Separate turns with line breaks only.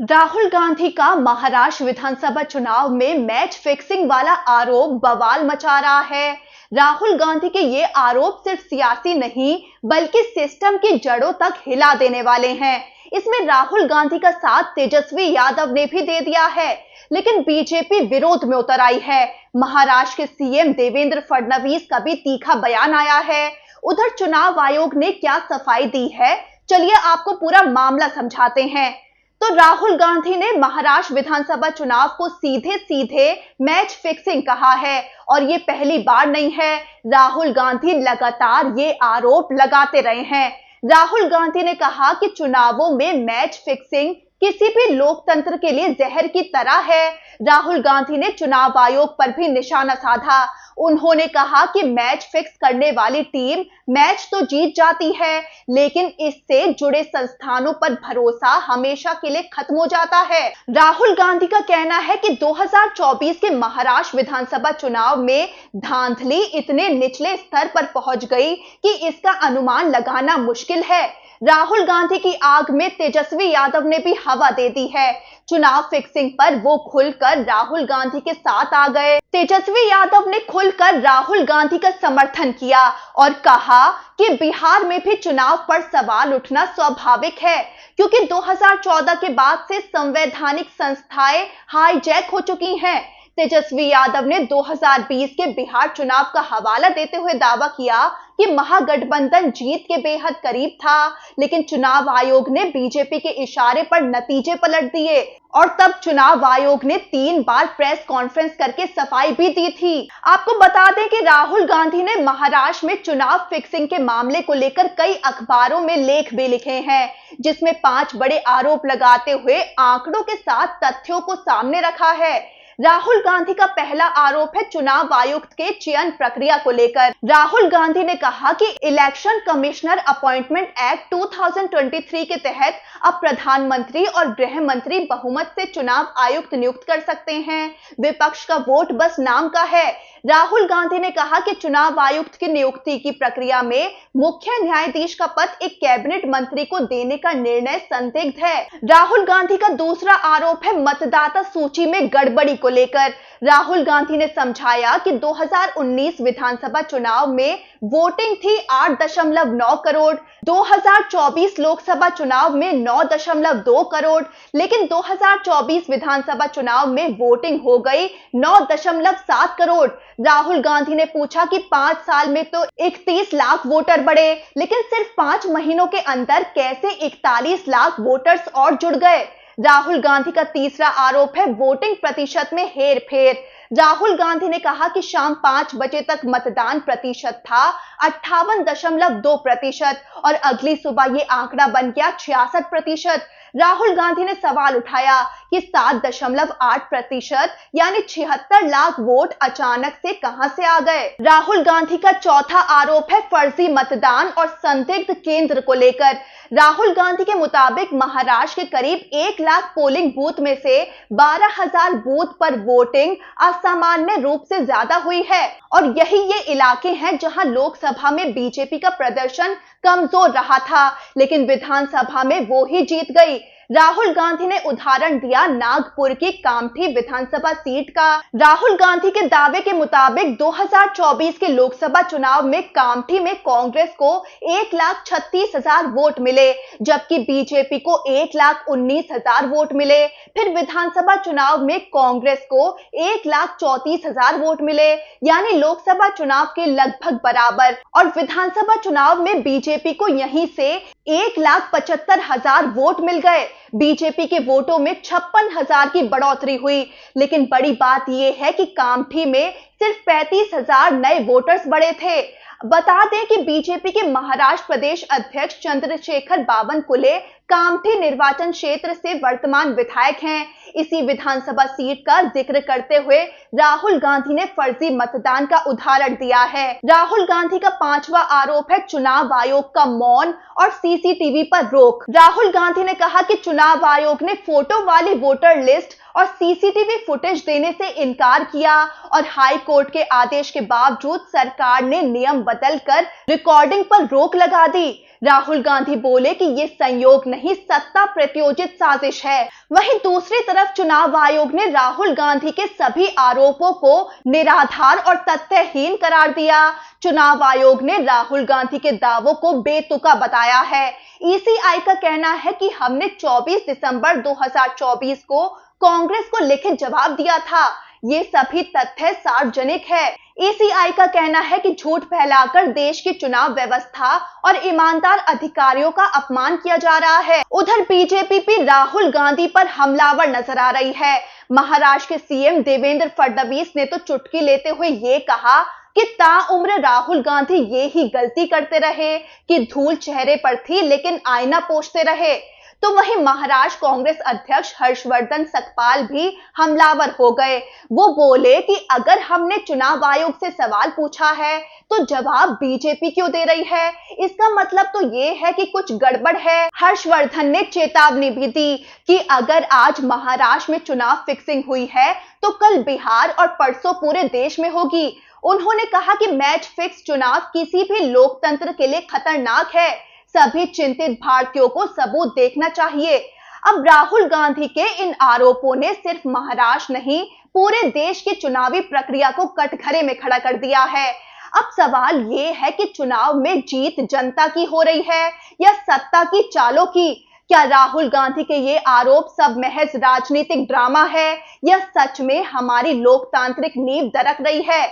राहुल गांधी का महाराष्ट्र विधानसभा चुनाव में मैच फिक्सिंग वाला आरोप बवाल मचा रहा है। राहुल गांधी के ये आरोप सिर्फ सियासी नहीं बल्कि सिस्टम की जड़ों तक हिला देने वाले हैं। इसमें राहुल गांधी का साथ तेजस्वी यादव ने भी दे दिया है, लेकिन बीजेपी विरोध में उतर आई है। महाराष्ट्र के सीएम देवेंद्र फडणवीस का भी तीखा बयान आया है। उधर चुनाव आयोग ने क्या सफाई दी है, चलिए आपको पूरा मामला समझाते हैं। तो राहुल गांधी ने महाराष्ट्र विधानसभा चुनाव को सीधे सीधे मैच फिक्सिंग कहा है और ये पहली बार नहीं है। राहुल गांधी लगातार ये आरोप लगाते रहे हैं। राहुल गांधी ने कहा कि चुनावों में मैच फिक्सिंग किसी भी लोकतंत्र के लिए जहर की तरह है। राहुल गांधी ने चुनाव आयोग पर भी निशाना साधा। उन्होंने कहा कि मैच फिक्स करने वाली टीम मैच तो जीत जाती है, लेकिन इससे जुड़े संस्थानों पर भरोसा हमेशा के लिए खत्म हो जाता है। राहुल गांधी का कहना है कि 2024 के महाराष्ट्र विधानसभा चुनाव में धांधली इतने निचले स्तर पर पहुंच गई कि इसका अनुमान लगाना मुश्किल है। राहुल गांधी की आग में तेजस्वी यादव ने भी हवा दे दी है। चुनाव फिक्सिंग पर वो खुलकर राहुल गांधी के साथ आ गए। तेजस्वी यादव ने खुलकर राहुल गांधी का समर्थन किया और कहा कि बिहार में भी चुनाव पर सवाल उठना स्वाभाविक है, क्योंकि 2014 के बाद से संवैधानिक संस्थाएं हाईजैक हो चुकी हैं। तेजस्वी यादव ने 2020 के बिहार चुनाव का हवाला देते हुए दावा किया कि महागठबंधन जीत के बेहद करीब था, लेकिन चुनाव आयोग ने बीजेपी के इशारे पर नतीजे पलट दिए और तब चुनाव आयोग ने 3 बार प्रेस कॉन्फ्रेंस करके सफाई भी दी थी। आपको बता दें कि राहुल गांधी ने महाराष्ट्र में चुनाव फिक्सिंग के मामले को लेकर कई अखबारों में लेख भी लिखे हैं, जिसमें 5 बड़े आरोप लगाते हुए आंकड़ों के साथ तथ्यों को सामने रखा है। राहुल गांधी का पहला आरोप है चुनाव आयुक्त के चयन प्रक्रिया को लेकर। राहुल गांधी ने कहा कि इलेक्शन कमिश्नर अपॉइंटमेंट एक्ट 2023 के तहत अब प्रधानमंत्री और गृह मंत्री बहुमत से चुनाव आयुक्त नियुक्त कर सकते हैं। विपक्ष का वोट बस नाम का है। राहुल गांधी ने कहा कि चुनाव आयुक्त की नियुक्ति की प्रक्रिया में मुख्य न्यायाधीश का पद एक कैबिनेट मंत्री को देने का निर्णय संदिग्ध है। राहुल गांधी का दूसरा आरोप है मतदाता सूची में गड़बड़ी को लेकर। राहुल गांधी ने समझाया कि 2019 विधानसभा चुनाव में वोटिंग थी 8.9 करोड़, 2024 लोकसभा चुनाव में 9.2 करोड़, लेकिन 2024 विधानसभा चुनाव में वोटिंग हो गई 9.7 करोड़। राहुल गांधी ने पूछा कि 5 साल में तो 31 लाख वोटर बढ़े, लेकिन सिर्फ 5 महीनों के अंदर कैसे 41 लाख वोटर्स और जुड़ गए। राहुल गांधी का तीसरा आरोप है वोटिंग प्रतिशत में हेरफेर। राहुल गांधी ने कहा कि शाम 5 बजे तक मतदान प्रतिशत था 58.2% और अगली सुबह ये आंकड़ा बन गया 66%। राहुल गांधी ने सवाल उठाया कि 7.8% यानी 76 लाख वोट अचानक से कहां से आ गए। राहुल गांधी का चौथा आरोप है फर्जी मतदान और संदिग्ध केंद्र को लेकर। राहुल गांधी के मुताबिक महाराष्ट्र के करीब 1 लाख पोलिंग बूथ में से 12,000 बूथ पर वोटिंग असामान्य रूप से ज्यादा हुई है और यही ये इलाके हैं जहां लोकसभा में बीजेपी का प्रदर्शन कमजोर रहा था, लेकिन विधानसभा में वो ही जीत गई। राहुल गांधी ने उदाहरण दिया नागपुर की कामठी विधानसभा सीट का। राहुल गांधी के दावे के मुताबिक 2024 के लोकसभा चुनाव में कामठी में कांग्रेस को 1,36,000 वोट मिले, जबकि बीजेपी को 1,19,000 वोट मिले। फिर विधानसभा चुनाव में कांग्रेस को 1,34,000 वोट मिले, यानी लोकसभा चुनाव के लगभग बराबर, और विधानसभा चुनाव में बीजेपी को यहीं से 1,75,000 वोट मिल गए। बीजेपी के वोटों में 56,000 की बढ़ोतरी हुई, लेकिन बड़ी बात यह है कि कामठी में सिर्फ 35,000 नए वोटर्स बढ़े थे। बता दें कि बीजेपी के महाराष्ट्र प्रदेश अध्यक्ष चंद्रशेखर बावनकुले कामठी निर्वाचन क्षेत्र से वर्तमान विधायक हैं। इसी विधानसभा सीट का जिक्र करते हुए राहुल गांधी ने फर्जी मतदान का उदाहरण दिया है। राहुल गांधी का 5वां आरोप है चुनाव आयोग का मौन और सीसीटीवी पर रोक। राहुल गांधी ने कहा कि चुनाव आयोग ने फोटो वाली वोटर लिस्ट और सीसीटीवी फुटेज देने से इनकार किया और हाई कोर्ट के आदेश के बावजूद सरकार ने नियम बदलकर रिकॉर्डिंग पर रोक लगा दी। राहुल गांधी बोले कि ये संयोग नहीं, सत्ता प्रत्योजित साजिश है। वहीं दूसरी तरफ चुनाव आयोग ने राहुल गांधी के सभी आरोपों को निराधार और तथ्यहीन करार दिया। चुनाव आयोग ने राहुल गांधी के दावों को बेतुका बताया है। ईसीआई का कहना है कि हमने 24 दिसंबर 2024 को कांग्रेस को लिखित जवाब दिया था। ये सभी तथ्य सार्वजनिक है। ईसीआई का कहना है कि झूठ फैलाकर देश की चुनाव व्यवस्था और ईमानदार अधिकारियों का अपमान किया जा रहा है। उधर बीजेपी भी राहुल गांधी पर हमलावर नजर आ रही है। महाराष्ट्र के सीएम देवेंद्र फडणवीस ने तो चुटकी लेते हुए ये कहा कि ताउम्र राहुल गांधी ये ही गलती करते रहे कि धूल चेहरे पर थी लेकिन आईना पोंछते रहे। तो वहीं महाराष्ट्र कांग्रेस अध्यक्ष हर्षवर्धन सकपाल भी हमलावर हो गए। वो बोले कि अगर हमने चुनाव आयोग से सवाल पूछा है तो जवाब बीजेपी क्यों दे रही है, इसका मतलब तो ये है कि कुछ गड़बड़ है। हर्षवर्धन ने चेतावनी भी दी कि अगर आज महाराष्ट्र में चुनाव फिक्सिंग हुई है तो कल बिहार और परसों पूरे देश में होगी। उन्होंने कहा कि मैच फिक्स चुनाव किसी भी लोकतंत्र के लिए खतरनाक है। सभी चिंतित भारतीयों को सबूत देखना चाहिए। अब राहुल गांधी के इन आरोपों ने सिर्फ महाराष्ट्र नहीं, पूरे देश की चुनावी प्रक्रिया को कटघरे में खड़ा कर दिया है। अब सवाल ये है कि चुनाव में जीत जनता की हो रही है या सत्ता की चालों की। क्या राहुल गांधी के ये आरोप सब महज राजनीतिक ड्रामा है या सच में हमारी लोकतांत्रिक नींव दरक रही है?